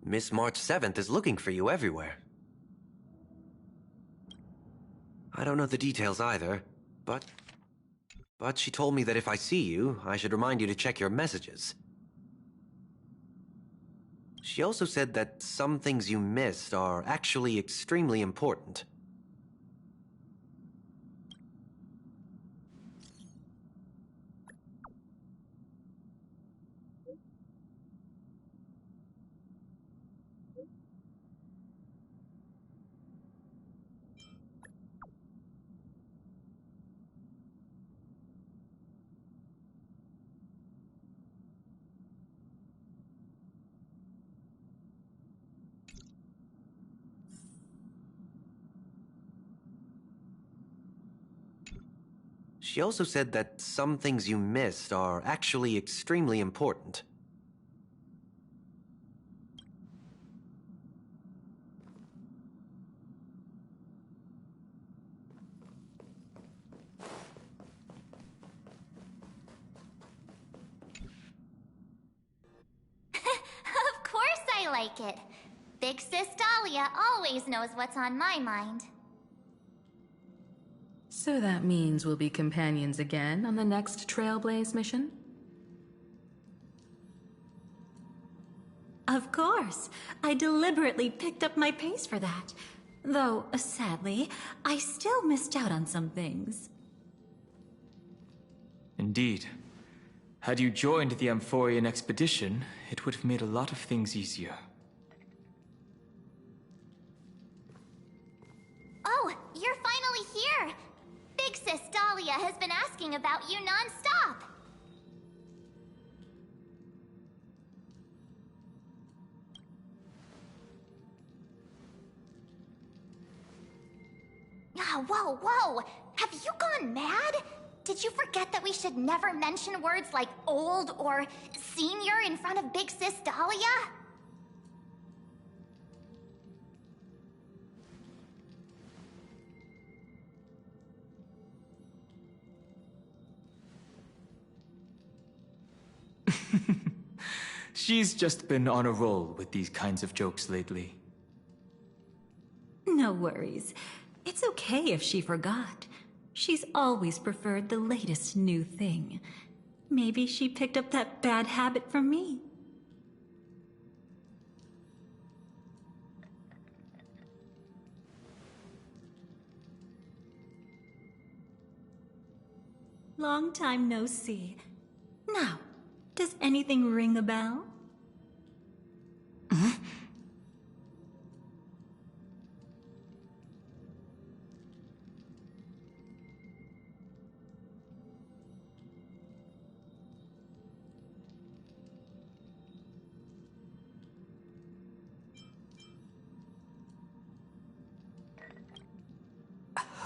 Miss March 7th is looking for you everywhere. I don't know the details either, but she told me that if I see you, I should remind you to check your messages. She also said that some things you missed are actually extremely important. She also said that some things you missed are actually extremely important. Of course I like it. Big Sis Dahlia always knows what's on my mind. So that means we'll be companions again on the next Trailblaze mission? Of course. I deliberately picked up my pace for that. Though, sadly, I still missed out on some things. Indeed. Had you joined the Amphorian expedition, it would have made a lot of things easier. Oh, you're finally here! Big Sis Dahlia has been asking about you non-stop! Whoa, whoa! Have you gone mad? Did you forget that we should never mention words like old or senior in front of Big Sis Dahlia? She's just been on a roll with these kinds of jokes lately. No worries. It's okay if she forgot. She's always preferred the latest new thing. Maybe she picked up that bad habit from me. Long time no see. Now, does anything ring a bell?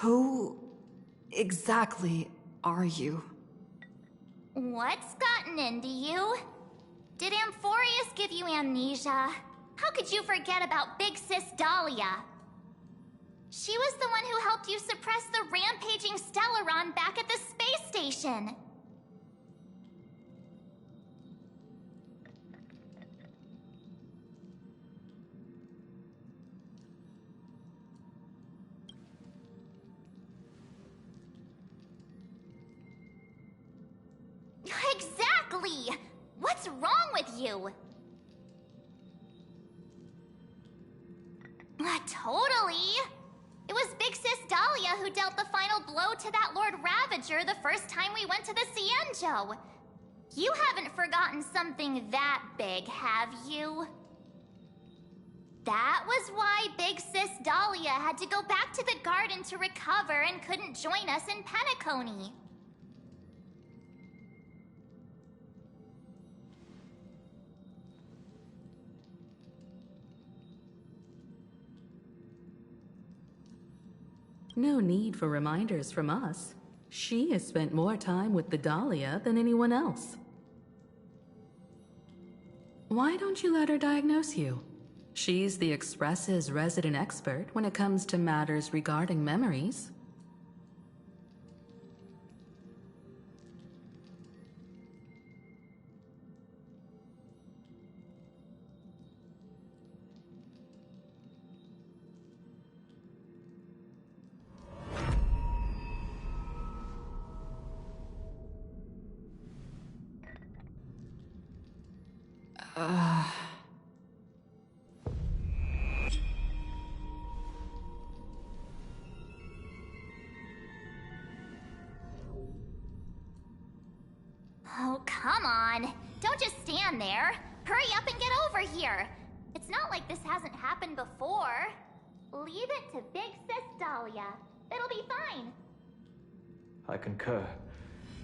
Who exactly are you? What's gotten into you? Did Amphorius give you amnesia? How could you forget about Big Sis Dahlia? She was the one who helped you suppress the rampaging Stellaron back at the space station. Exactly! What's wrong with you? Totally! It was Big Sis Dahlia who dealt the final blow to that Lord Ravager the first time we went to the Cienjo. You haven't forgotten something that big, have you? That was why Big Sis Dahlia had to go back to the garden to recover and couldn't join us in Penacony. No need for reminders from us. She has spent more time with the Dahlia than anyone else. Why don't you let her diagnose you? She's the Express's resident expert when it comes to matters regarding memories. come on. Don't just stand there. Hurry up and get over here. It's not like this hasn't happened before. Leave it to Big Sis Dahlia. It'll be fine. I concur.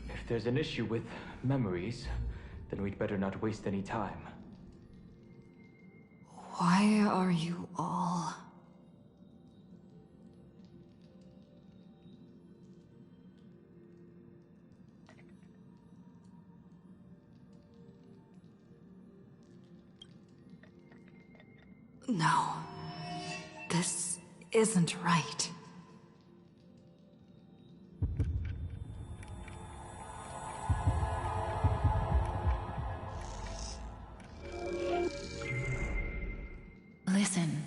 If there's an issue with memories, then we'd better not waste any time. Why are you all... No. This isn't right. Listen.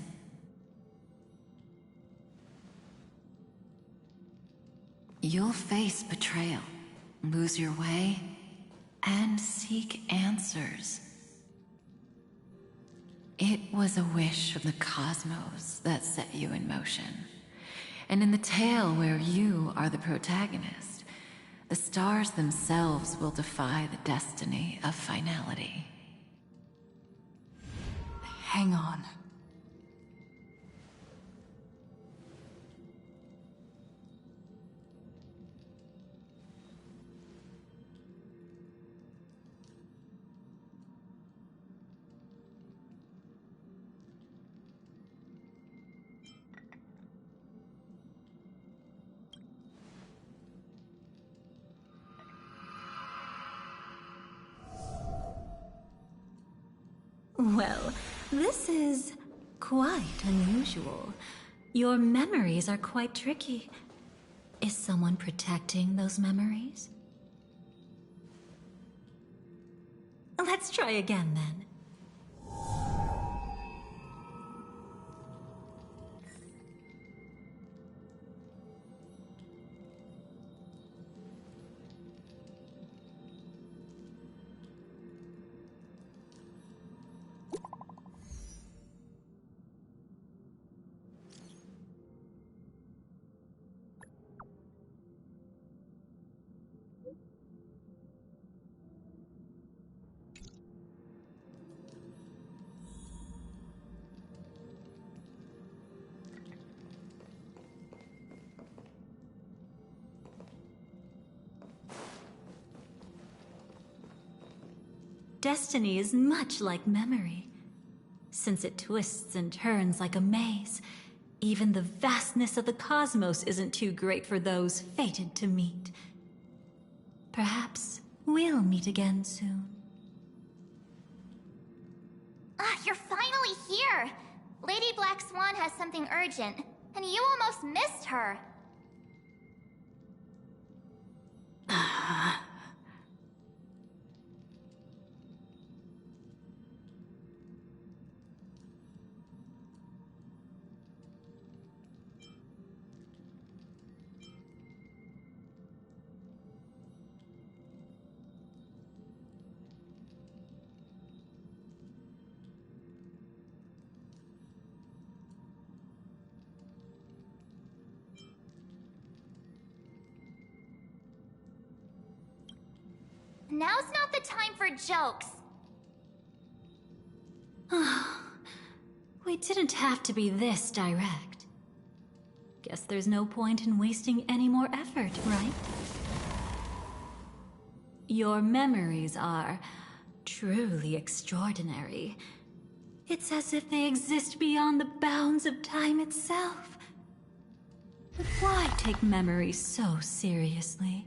You'll face betrayal, lose your way, and seek answers. It was a wish of the cosmos that set you in motion. And in the tale where you are the protagonist, the stars themselves will defy the destiny of finality. Hang on. Well, this is quite unusual. Your memories are quite tricky. Is someone protecting those memories? Let's try again then. Destiny is much like memory. Since it twists and turns like a maze, even the vastness of the cosmos isn't too great for those fated to meet. Perhaps we'll meet again soon. Ah, you're finally here! Lady Black Swan has something urgent, and you almost missed her. Now's not the time for jokes. We didn't have to be this direct. Guess there's no point in wasting any more effort, right? Your memories are truly extraordinary. It's as if they exist beyond the bounds of time itself. But why take memories so seriously?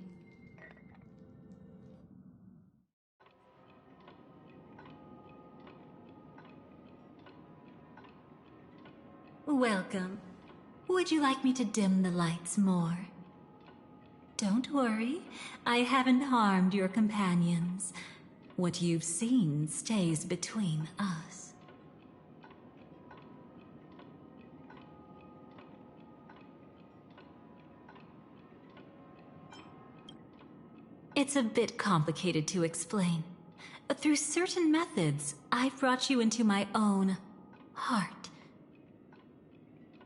Welcome. Would you like me to dim the lights more? Don't worry, I haven't harmed your companions. What you've seen stays between us. It's a bit complicated to explain. Through certain methods, I've brought you into my own heart.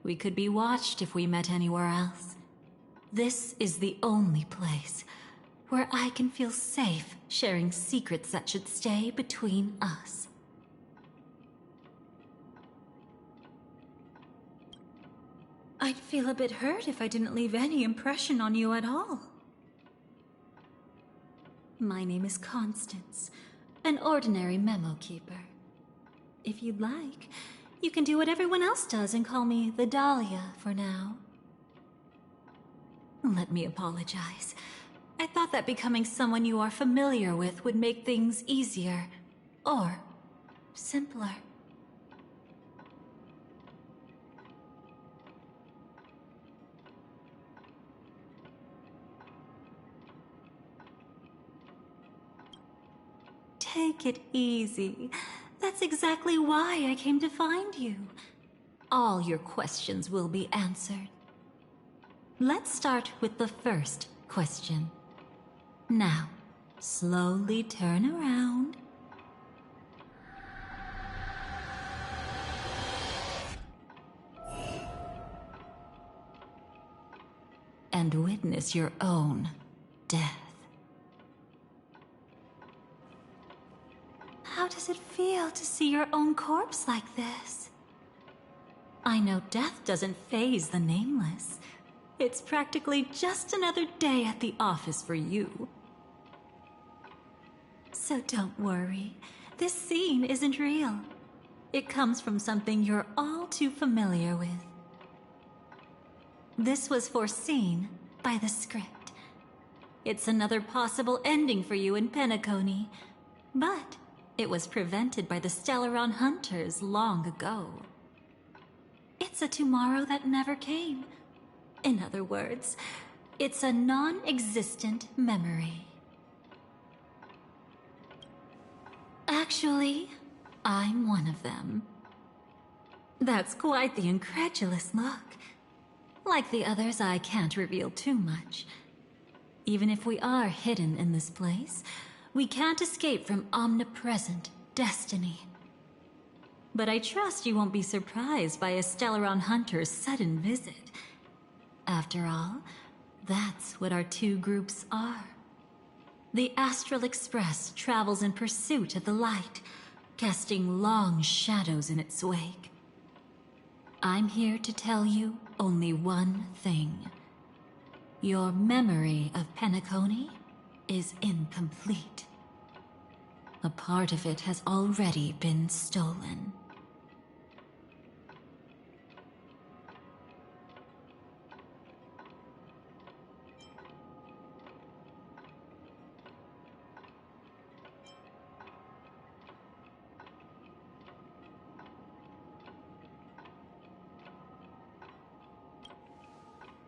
We could be watched if we met anywhere else. This is the only place where I can feel safe sharing secrets that should stay between us. I'd feel a bit hurt if I didn't leave any impression on you at all. My name is Constance, an ordinary memo keeper. If you'd like, you can do what everyone else does and call me the Dahlia for now. Let me apologize. I thought that becoming someone you are familiar with would make things easier, or simpler. Take it easy. That's exactly why I came to find you. All your questions will be answered. Let's start with the first question. Now, slowly turn around. And witness your own death. How does it feel to see your own corpse like this? I know death doesn't faze the nameless. It's practically just another day at the office for you. So don't worry. This scene isn't real. It comes from something you're all too familiar with. This was foreseen by the script. It's another possible ending for you in Penacony, but it was prevented by the Stellaron Hunters long ago. It's a tomorrow that never came. In other words, it's a non-existent memory. Actually, I'm one of them. That's quite the incredulous look. Like the others, I can't reveal too much. Even if we are hidden in this place, we can't escape from omnipresent destiny. But I trust you won't be surprised by a Stellaron Hunter's sudden visit. After all, that's what our two groups are. The Astral Express travels in pursuit of the light, casting long shadows in its wake. I'm here to tell you only one thing. Your memory of Penacony is incomplete. A part of it has already been stolen.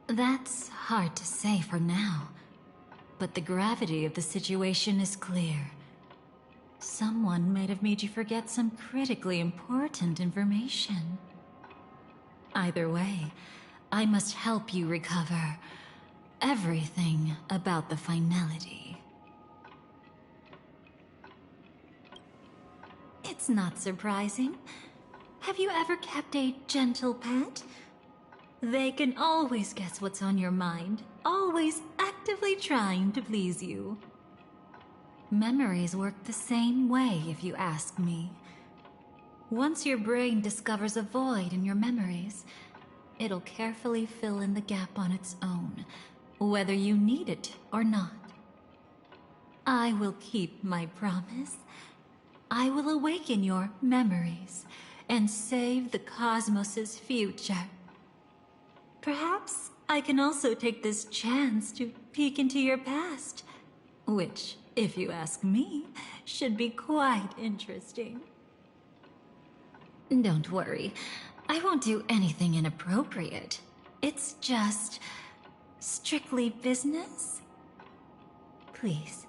That's hard to say for now, but the gravity of the situation is clear. Someone might have made you forget some critically important information. Either way, I must help you recover everything about the finality. It's not surprising. Have you ever kept a gentle pet? They can always guess what's on your mind, always actively trying to please you. Memories work the same way, if you ask me. Once your brain discovers a void in your memories, it'll carefully fill in the gap on its own, whether you need it or not. I will keep my promise. I will awaken your memories and save the cosmos's future. Perhaps I can also take this chance to peek into your past, which, if you ask me, should be quite interesting. Don't worry, I won't do anything inappropriate. It's just strictly business. Please,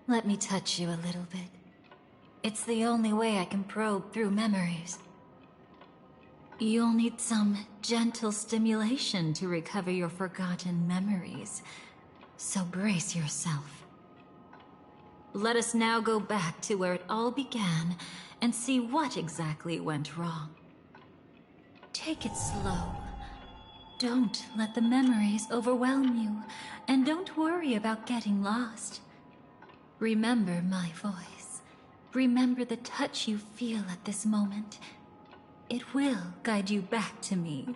let me touch you a little bit. It's the only way I can probe through memories. You'll need some gentle stimulation to recover your forgotten memories, so brace yourself. Let us now go back to where it all began and see what exactly went wrong. Take it slow. Don't let the memories overwhelm you, and don't worry about getting lost. Remember my voice. Remember the touch you feel at this moment. It will guide you back to me.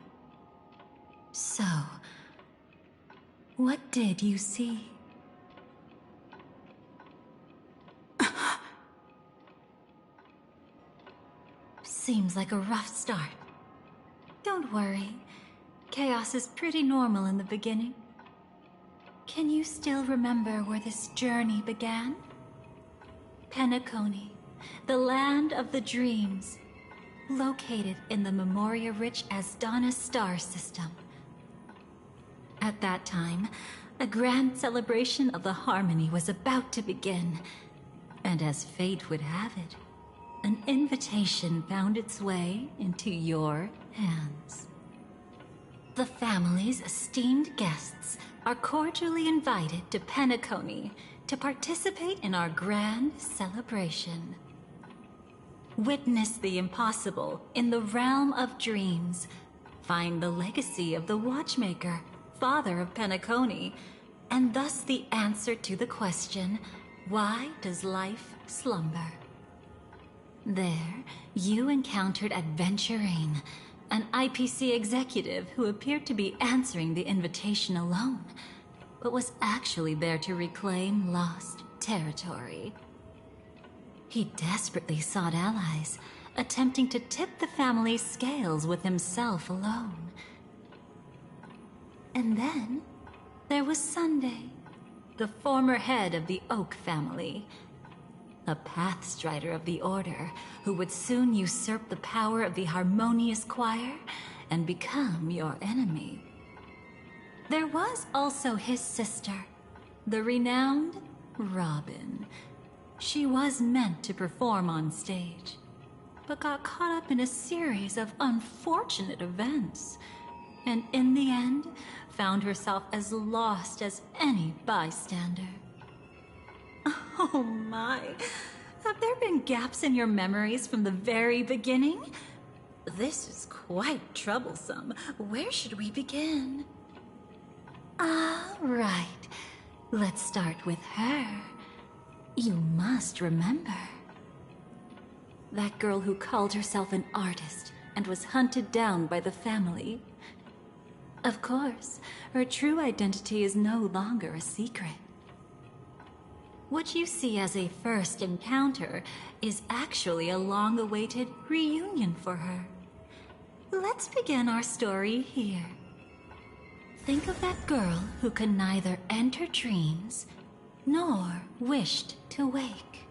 So, what did you see? Seems like a rough start. Don't worry. Chaos is pretty normal in the beginning. Can you still remember where this journey began? Penacony, the land of the dreams, located in the Memoria-rich Asdana star system. At that time, a grand celebration of the harmony was about to begin, and as fate would have it, an invitation found its way into your hands. The family's esteemed guests are cordially invited to Penacony to participate in our grand celebration. Witness the impossible in the realm of dreams. Find the legacy of the Watchmaker, father of Penacony, and thus the answer to the question, why does life slumber? There, you encountered Adventurine, an IPC executive who appeared to be answering the invitation alone, but was actually there to reclaim lost territory. He desperately sought allies, attempting to tip the family's scales with himself alone. And then, there was Sunday, the former head of the Oak family, a Pathstrider of the Order who would soon usurp the power of the Harmonious Choir and become your enemy. There was also his sister, the renowned Robin. She was meant to perform on stage, but got caught up in a series of unfortunate events, and in the end, found herself as lost as any bystander. Oh my, have there been gaps in your memories from the very beginning? This is quite troublesome. Where should we begin? All right, let's start with her. You must remember. That girl who called herself an artist and was hunted down by the family. Of course, her true identity is no longer a secret. What you see as a first encounter is actually a long-awaited reunion for her. Let's begin our story here. Think of that girl who could neither enter dreams nor wished to wake.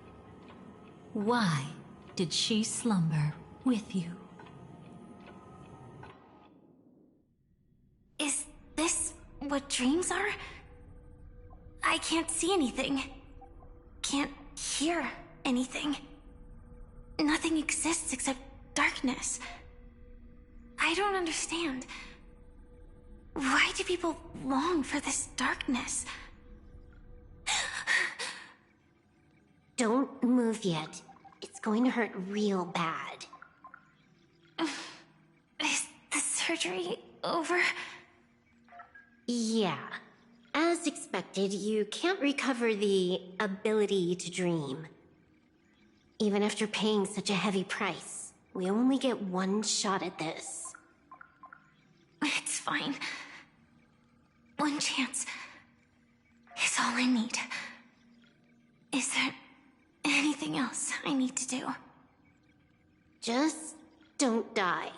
Why did she slumber with you? Is this what dreams are? I can't see anything. Can't hear anything. Nothing exists except darkness. I don't understand. Why do people long for this darkness? Don't move yet. It's going to hurt real bad. Is the surgery over? Yeah. As expected, you can't recover the ability to dream. Even after paying such a heavy price, we only get one shot at this. It's fine. One chance is all I need. Is there anything else I need to do? Just don't die.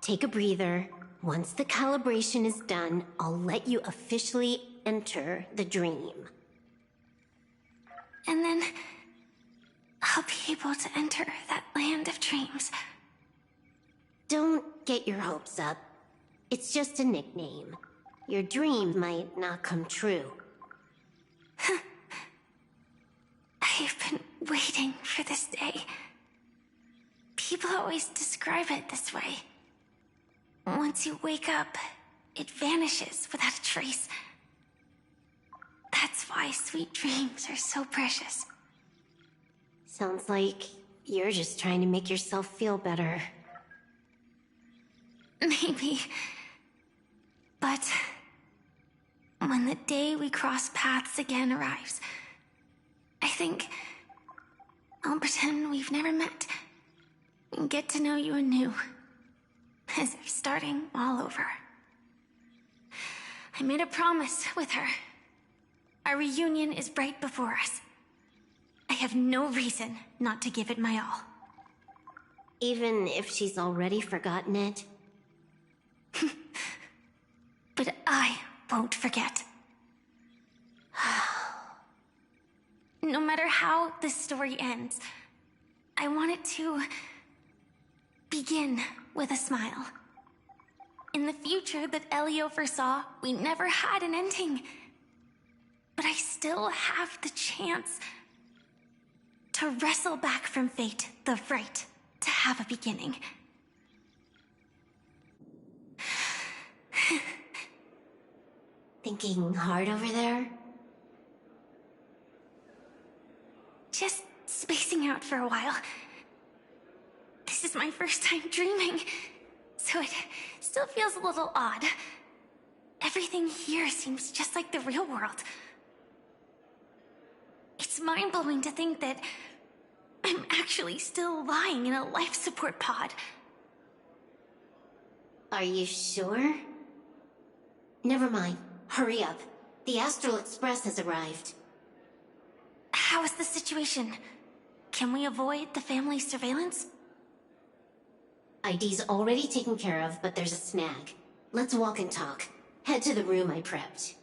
Take a breather. Once the calibration is done, I'll let you officially enter the dream. And then I'll be able to enter that land of dreams. Don't get your hopes up. It's just a nickname. Your dream might not come true. I've been waiting for this day. People always describe it this way. Once you wake up, it vanishes without a trace. That's why sweet dreams are so precious. Sounds like you're just trying to make yourself feel better. Maybe. But when the day we cross paths again arrives, I think I'll pretend we've never met and get to know you anew, as if starting all over. I made a promise with her. Our reunion is right before us. I have no reason not to give it my all. Even if she's already forgotten it? But I won't forget. No matter how this story ends, I want it to begin with a smile. In the future that Elio foresaw, we never had an ending. But I still have the chance to wrestle back from fate the right to have a beginning. Thinking hard over there? Just spacing out for a while. This is my first time dreaming, so it still feels a little odd. Everything here seems just like the real world. It's mind-blowing to think that I'm actually still lying in a life support pod. Are you sure? Never mind. Hurry up. The Astral Express has arrived. How is the situation? Can we avoid the family's surveillance? ID's already taken care of, but there's a snag. Let's walk and talk. Head to the room I prepped.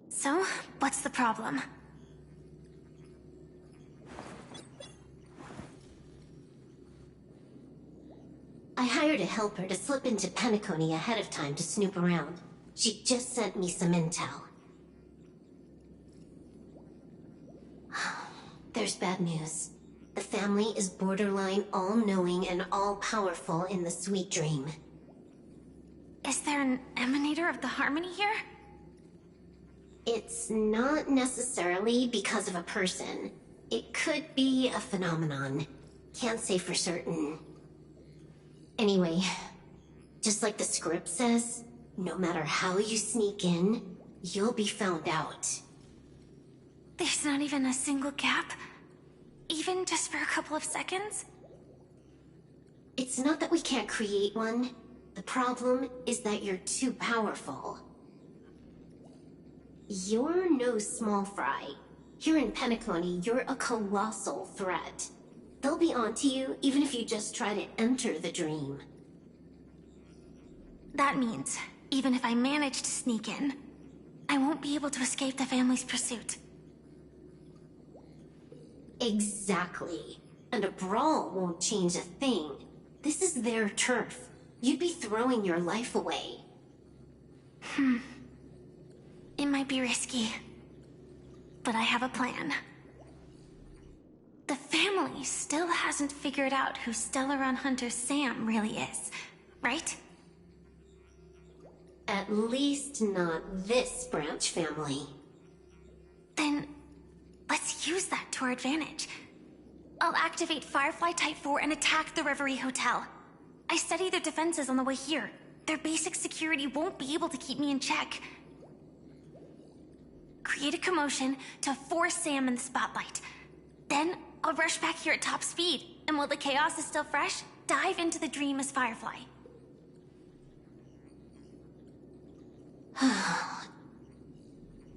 So, what's the problem? I hired a helper to slip into Penacony ahead of time to snoop around. She just sent me some intel. There's bad news. The family is borderline all-knowing and all-powerful in the Sweet Dream. Is there an emanator of the Harmony here? It's not necessarily because of a person. It could be a phenomenon. Can't say for certain. Anyway, just like the script says, no matter how you sneak in, you'll be found out. There's not even a single gap? Even just for a couple of seconds? It's not that we can't create one. The problem is that you're too powerful. You're no small fry. Here in Penacony, you're a colossal threat. They'll be onto you even if you just try to enter the dream. That means, even if I manage to sneak in, I won't be able to escape the family's pursuit. Exactly. And a brawl won't change a thing. This is their turf. You'd be throwing your life away. It might be risky, but I have a plan. The family still hasn't figured out who Stellaron Hunter Sam really is, right? At least not this branch family. Then, let's use that to our advantage. I'll activate Firefly Type 4 and attack the Reverie Hotel. I studied their defenses on the way here. their basic security won't be able to keep me in check. Create a commotion to force Sam in the spotlight. Then I'll rush back here at top speed, and while the chaos is still fresh, dive into the dream as Firefly.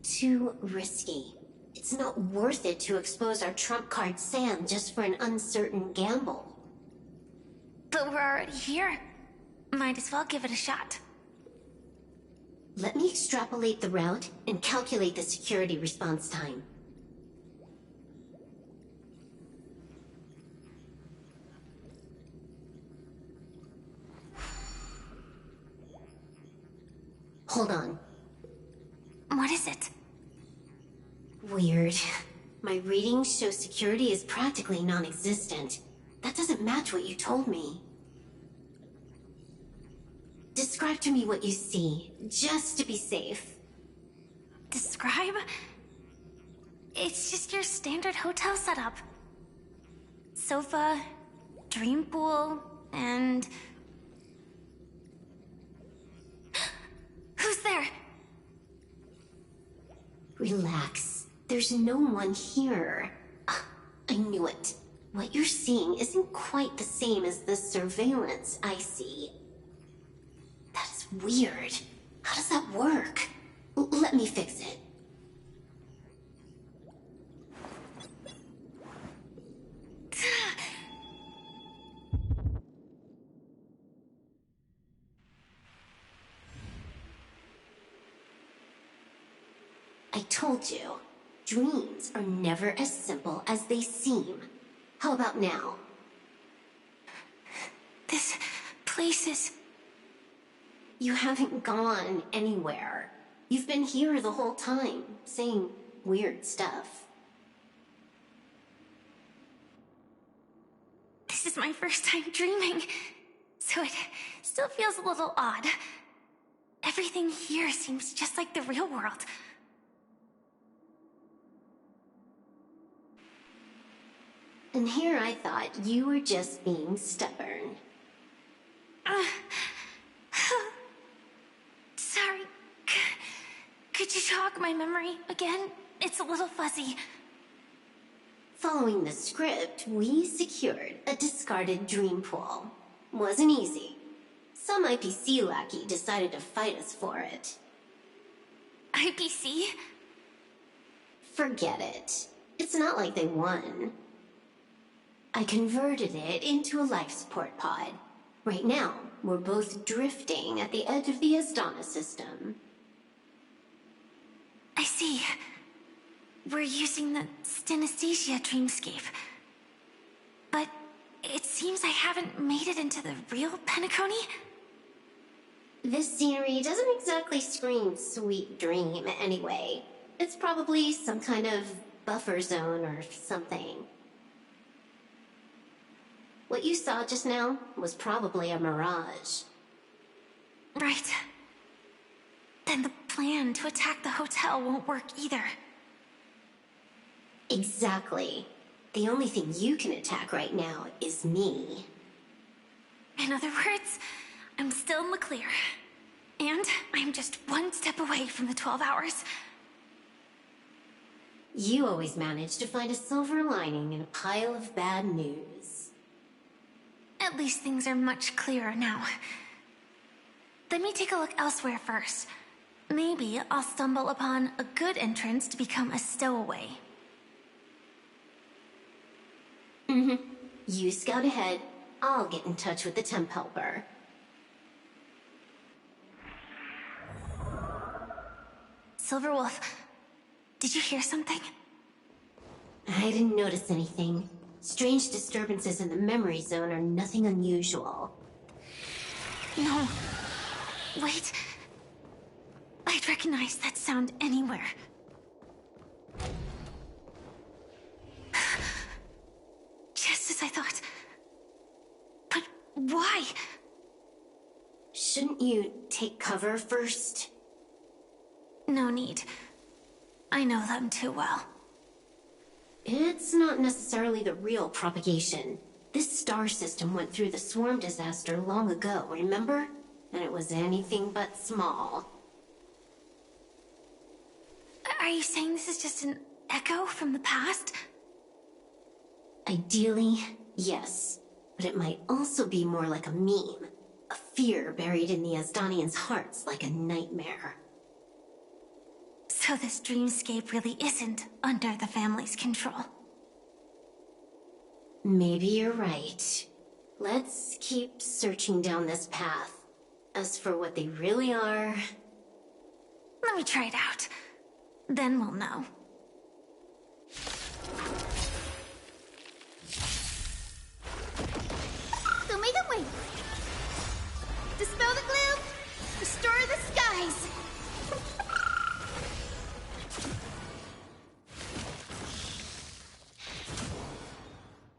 Too risky. It's not worth it to expose our trump card Sam just for an uncertain gamble. But we're already here. Might as well give it a shot. Let me extrapolate the route and calculate the security response time. Hold on. What is it? Weird. My readings show security is practically non-existent. That doesn't match what you told me. Describe to me what you see, just to be safe. Describe? It's just your standard hotel setup. Sofa, dream pool, and... Who's there? Relax. There's no one here. Ah, I knew it. What you're seeing isn't quite the same as the surveillance I see. That's weird. How does that work? Let me fix it. I told you, dreams are never as simple as they seem. How about now? This place is... You haven't gone anywhere. You've been here the whole time, saying weird stuff. This is my first time dreaming, so it still feels a little odd. Everything here seems just like the real world. And here I thought you were just being stubborn. Sorry. Could you jog my memory again? It's a little fuzzy. Following the script, we secured a discarded dream pool. Wasn't easy. Some IPC lackey decided to fight us for it. IPC? Forget it. It's not like they won. I converted it into a life support pod. Right now, we're both drifting at the edge of the Astana system. I see. We're using the synesthesia dreamscape. But it seems I haven't made it into the real Penacony? This scenery doesn't exactly scream sweet dream anyway. It's probably some kind of buffer zone or something. What you saw just now was probably a mirage. Right. Then the plan to attack the hotel won't work either. Exactly. The only thing you can attack right now is me. In other words, I'm still in the clear. And I'm just one step away from the 12 hours. You always manage to find a silver lining in a pile of bad news. At least things are much clearer now. Let me take a look elsewhere first. Maybe I'll stumble upon a good entrance to become a stowaway. You scout ahead. I'll get in touch with the temp helper. Silverwolf, did you hear something? I didn't notice anything. Strange disturbances in the memory zone are nothing unusual. No. Wait. I'd recognize that sound anywhere. Just as I thought. But why? Shouldn't you take cover first? No need. I know them too well. It's not necessarily the real propagation. This star system went through the swarm disaster long ago, remember? And it it was anything but small. Are you saying this is just an echo from the past? Ideally, yes. But it might also be more like a meme. A fear buried in the Asdanians' hearts like a nightmare. So this dreamscape really isn't under the family's control. Maybe you're right. Let's keep searching down this path. As for what they really are... Let me try it out. Then we'll know. Wait. Dispel the gloom. Restore the skies.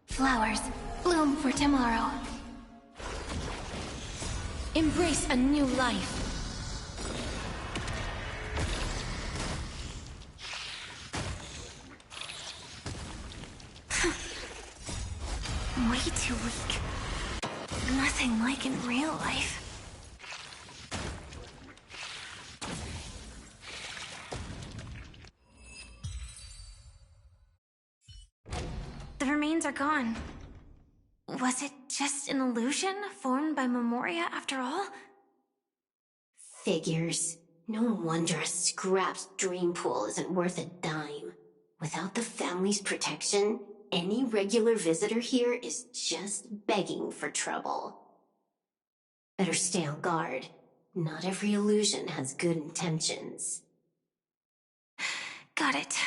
Flowers, bloom for tomorrow. Embrace a new life. Way too weak. Nothing like in real life. The remains are gone. Was it just an illusion formed by Memoria after all? Figures. No wonder a scrapped dream pool isn't worth a dime. Without the family's protection, any regular visitor here is just begging for trouble. Better stay on guard. Not every illusion has good intentions. Got it.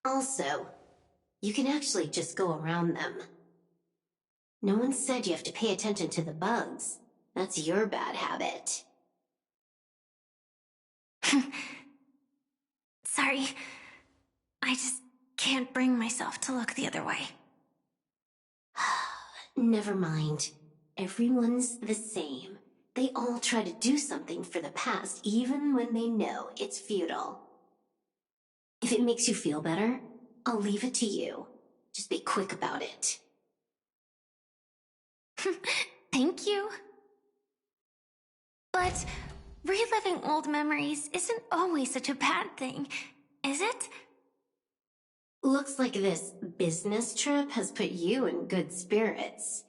Also, you can actually just go around them. No one said you have to pay attention to the bugs. That's your bad habit. Sorry. I just can't bring myself to look the other way. Never mind. Everyone's the same. They all try to do something for the past, even when they know it's futile. If it makes you feel better, I'll leave it to you. Just be quick about it. Thank you. But reliving old memories isn't always such a bad thing, is it? Looks like this business trip has put you in good spirits.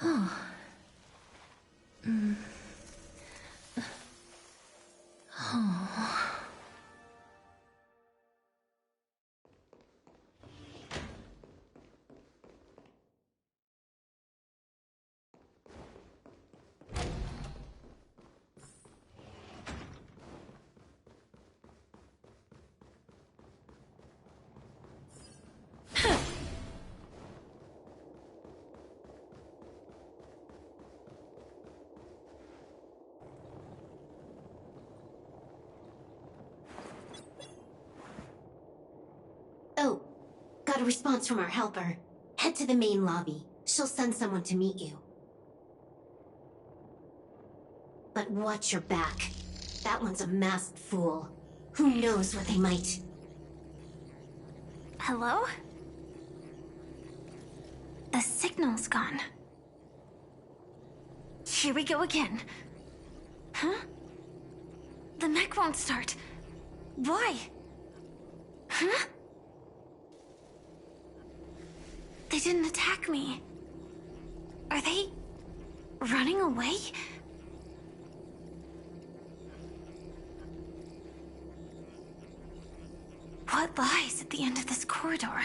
Oh. Oh. Oh, got a response from our helper. Head to the main lobby. She'll send someone to meet you. But watch your back. That one's a masked fool. Who knows what they might... Hello? The signal's gone. Here we go again. Huh? The mech won't start. Why? Huh? They didn't attack me. Are they running away? What lies at the end of this corridor?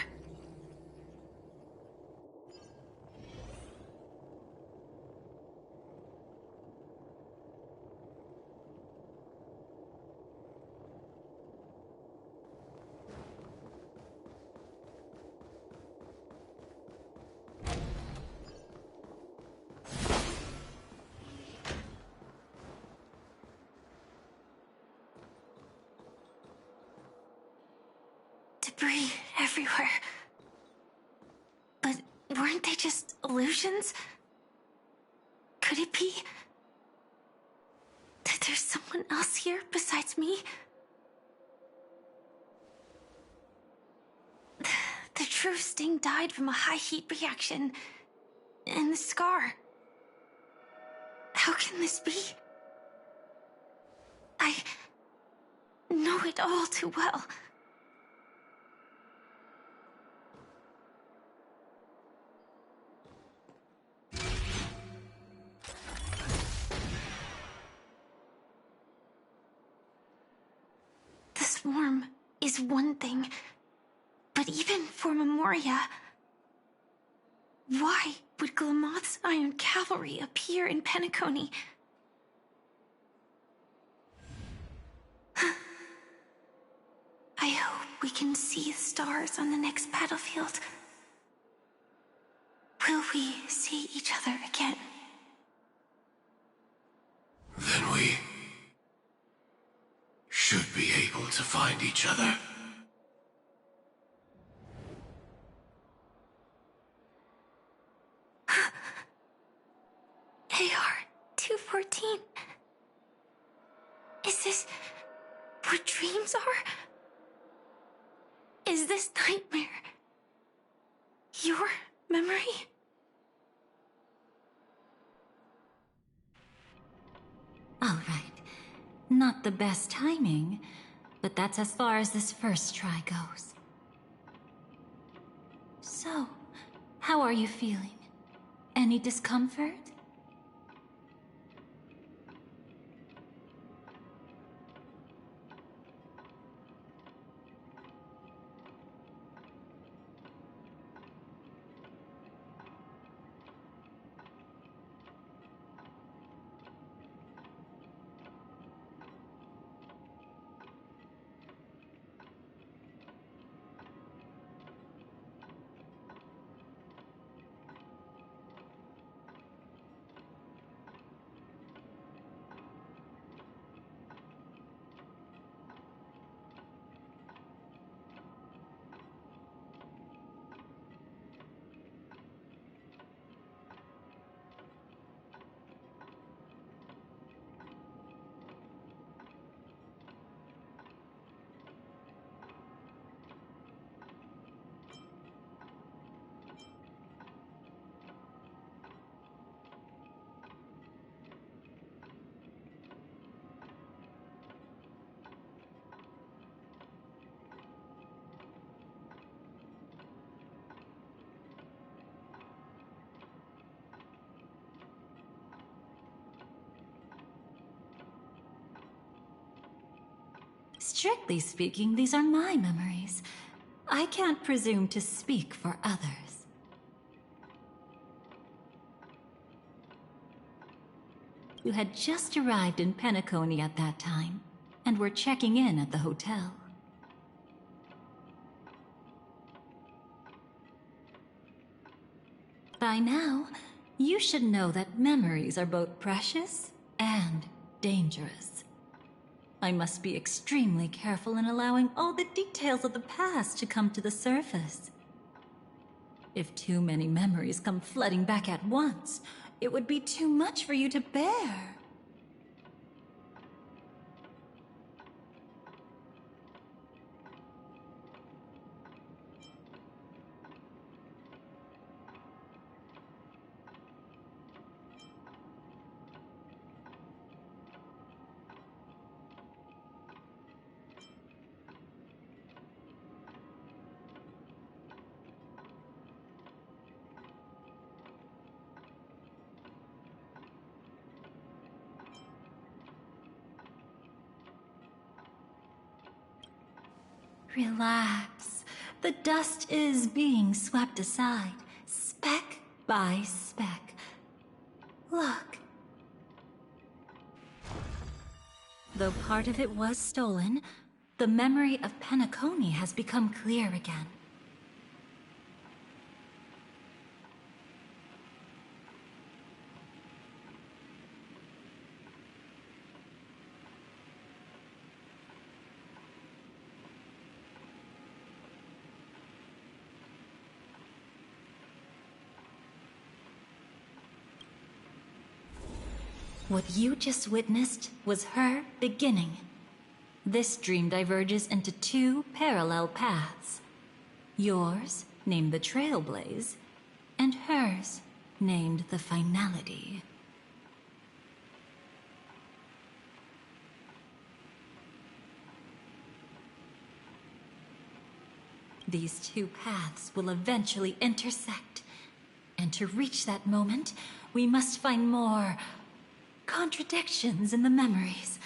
Debris everywhere. But weren't they just illusions? Could it be that there's someone else here besides me? The true Sting died from a high heat reaction. And the scar. How can this be? I know it all too well. The swarm is one thing, but even for Memoria, why would Glamoth's Iron Cavalry appear in Penacony? I hope we can see the stars on the next battlefield. Will we see each other again? Then we should be able to find each other. AR-214. Is this what dreams are? Is this nightmare your memory? All right. Not the best timing, but that's as far as this first try goes. So, how are you feeling? Any discomfort? Strictly speaking, these are my memories. I can't presume to speak for others. You had just arrived in Penacony at that time, and were checking in at the hotel. By now, you should know that memories are both precious and dangerous. I must be extremely careful in allowing all the details of the past to come to the surface. If too many memories come flooding back at once, it would be too much for you to bear. Relax. The dust is being swept aside, speck by speck. Look. Though part of it was stolen, the memory of Penacony has become clear again. What you just witnessed was her beginning. This dream diverges into two parallel paths. Yours named the Trailblaze, and hers, named the Finality. These two paths will eventually intersect. And to reach that moment, we must find more contradictions in the memories.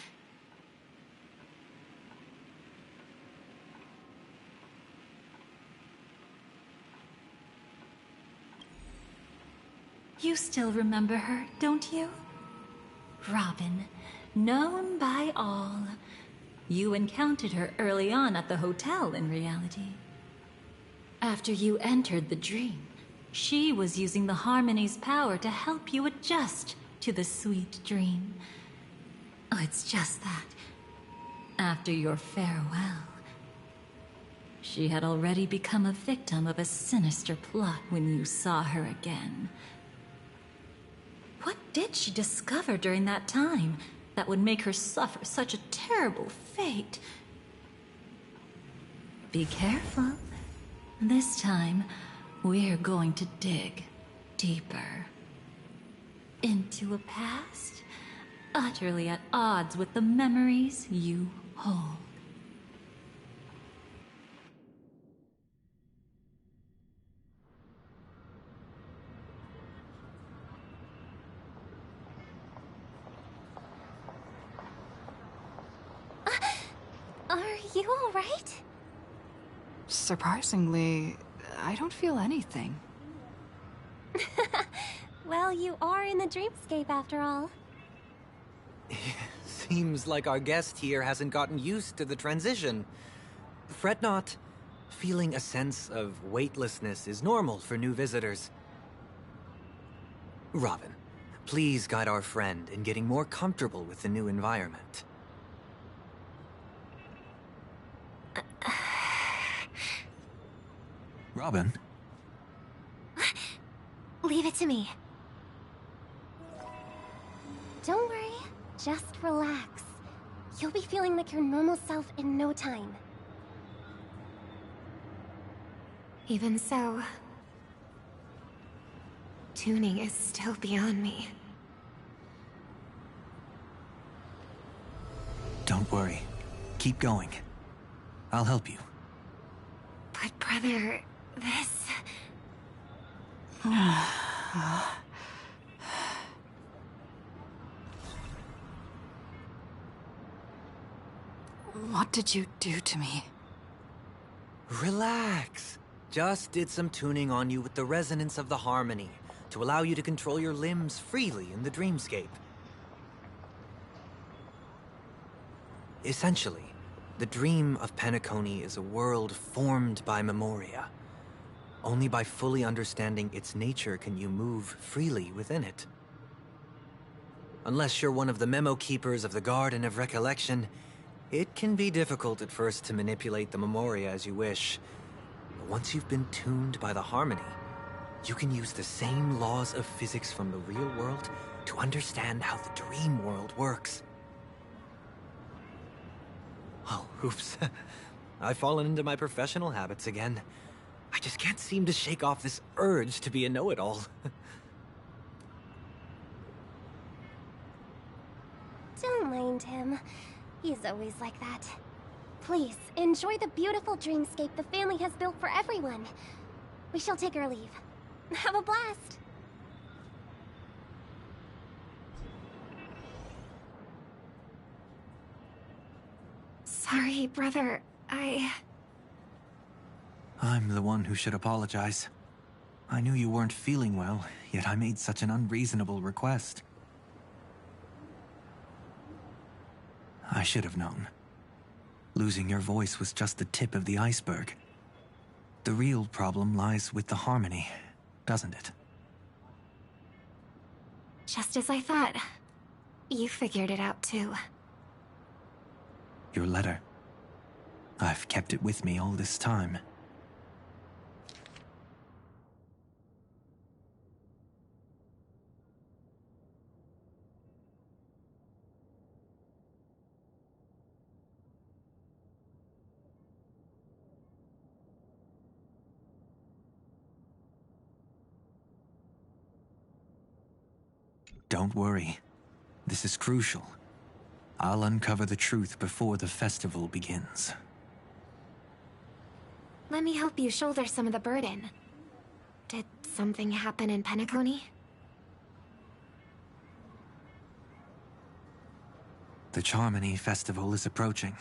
You still remember her, don't you? Robin, known by all. You encountered her early on at the hotel in reality. After you entered the dream, she was using the Harmony's power to help you adjust to the sweet dream. Oh, it's just that. After your farewell, she had already become a victim of a sinister plot when you saw her again. What did she discover during that time that would make her suffer such a terrible fate? Be careful. This time, we're going to dig deeper into a past utterly at odds with the memories you hold. Are you all right? Surprisingly, I don't feel anything. Well, you are in the dreamscape after all. Seems like our guest here hasn't gotten used to the transition. Fret not. Feeling a sense of weightlessness is normal for new visitors. Robin, please guide our friend in getting more comfortable with the new environment. Robin? Leave it to me. Don't worry, just relax. You'll be feeling like your normal self in no time. Even so, tuning is still beyond me. Don't worry. Keep going. I'll help you. But brother, this... What did you do to me? Relax. Just did some tuning on you with the resonance of the harmony to allow you to control your limbs freely in the dreamscape. Essentially, the dream of Penacony is a world formed by memoria. Only by fully understanding its nature can you move freely within it. Unless you're one of the memo keepers of the Garden of Recollection, it can be difficult at first to manipulate the memoria as you wish. But once you've been tuned by the harmony, you can use the same laws of physics from the real world to understand how the dream world works. Oh, oops. I've fallen into my professional habits again. I just can't seem to shake off this urge to be a know-it-all. Don't mind him. He's always like that. Please, enjoy the beautiful dreamscape the family has built for everyone. We shall take our leave. Have a blast! Sorry, brother. I'm the one who should apologize. I knew you weren't feeling well, yet I made such an unreasonable request. I should have known. Losing your voice was just the tip of the iceberg. The real problem lies with the harmony, doesn't it? Just as I thought. You figured it out too. Your letter. I've kept it with me all this time. Don't worry. This is crucial. I'll uncover the truth before the festival begins. Let me help you shoulder some of the burden. Did something happen in Penacony? The Charmony Festival is approaching,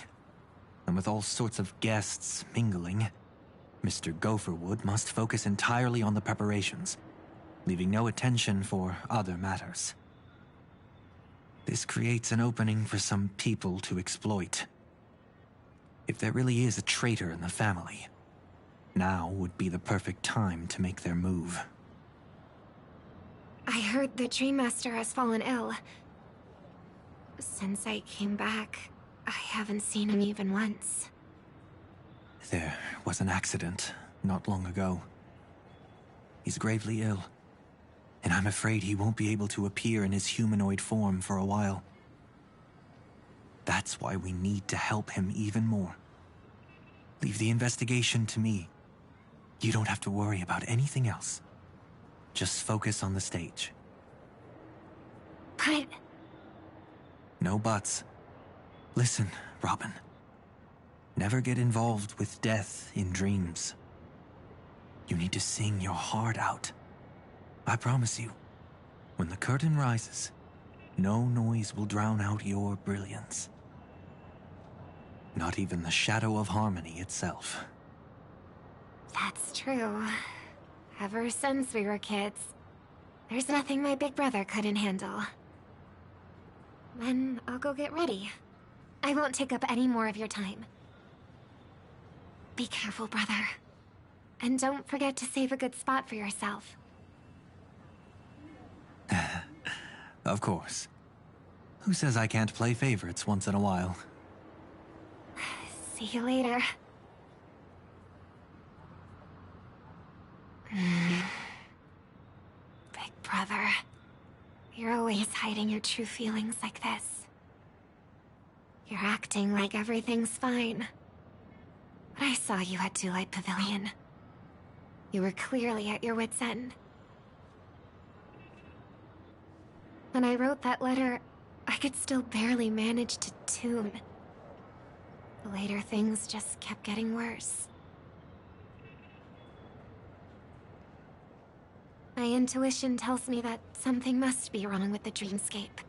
and with all sorts of guests mingling, Mr. Gopherwood must focus entirely on the preparations, leaving no attention for other matters. This creates an opening for some people to exploit. If there really is a traitor in the family, now would be the perfect time to make their move. I heard the Dream Master has fallen ill. Since I came back, I haven't seen him even once. There was an accident not long ago. He's gravely ill, and I'm afraid he won't be able to appear in his humanoid form for a while. That's why we need to help him even more. Leave the investigation to me. You don't have to worry about anything else. Just focus on the stage. But... No buts. Listen, Robin. Never get involved with death in dreams. You need to sing your heart out. I promise you, when the curtain rises, no noise will drown out your brilliance. Not even the shadow of harmony itself. That's true. Ever since we were kids, there's nothing my big brother couldn't handle. Then I'll go get ready. I won't take up any more of your time. Be careful, brother. And don't forget to save a good spot for yourself. Of course. Who says I can't play favorites once in a while? See you later. Big brother. You're always hiding your true feelings like this. You're acting like everything's fine. But I saw you at Daylight Pavilion. You were clearly at your wit's end. When I wrote that letter, I could still barely manage to tune. Later, things just kept getting worse. My intuition tells me that something must be wrong with the dreamscape.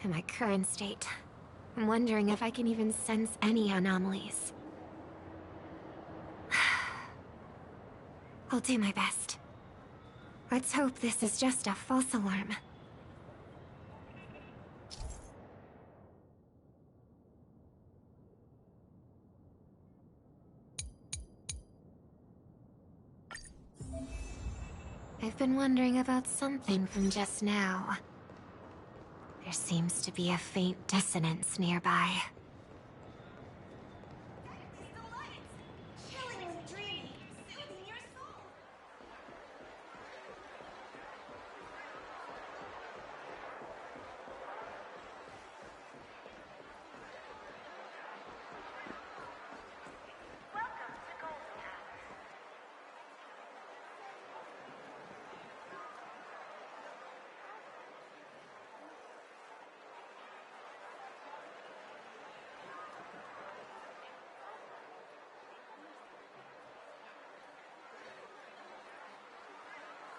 In my current state, I'm wondering if I can even sense any anomalies. I'll do my best. Let's hope this is just a false alarm. I've been wondering about something from just now. There seems to be a faint dissonance nearby.